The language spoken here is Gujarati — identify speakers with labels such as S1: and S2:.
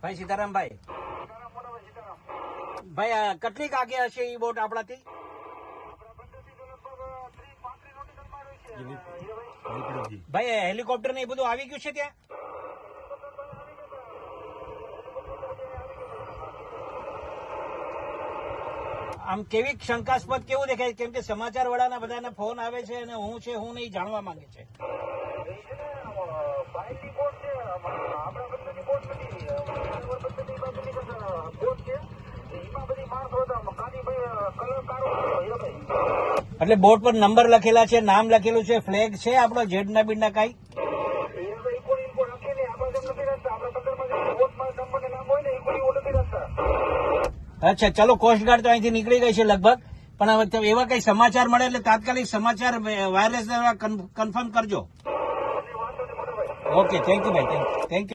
S1: ભાઈ સીતારામભાઈ ભાઈ કેટલીક આગે હશે એ બોટ આપણાથી? ભાઈ હેલિકોપ્ટર ને એ બધું આવી ગયું છે ત્યાં? આમ કેવી શંકાસ્પદ કેવું દેખાય? કેમ કે સમાચાર વાળાના બધાના ફોન આવે છે અને હું છે હું નહીં જાણવા માંગે છે. એટલે બોટ પર નંબર લખેલા છે, નામ લખેલું છે, ફ્લેગ છે આપણો જેડના બીડના કઈ? અચ્છા, ચલો કોસ્ટગાર્ડ તો અહીંથી નીકળી ગઈ છે લગભગ, પણ હવે એવા કઈ સમાચાર મળે એટલે તાત્કાલિક સમાચાર વાયરલેસ કન્ફર્મ કરજો. ઓકે, થેન્ક યુ ભાઈ, થેન્ક યુ.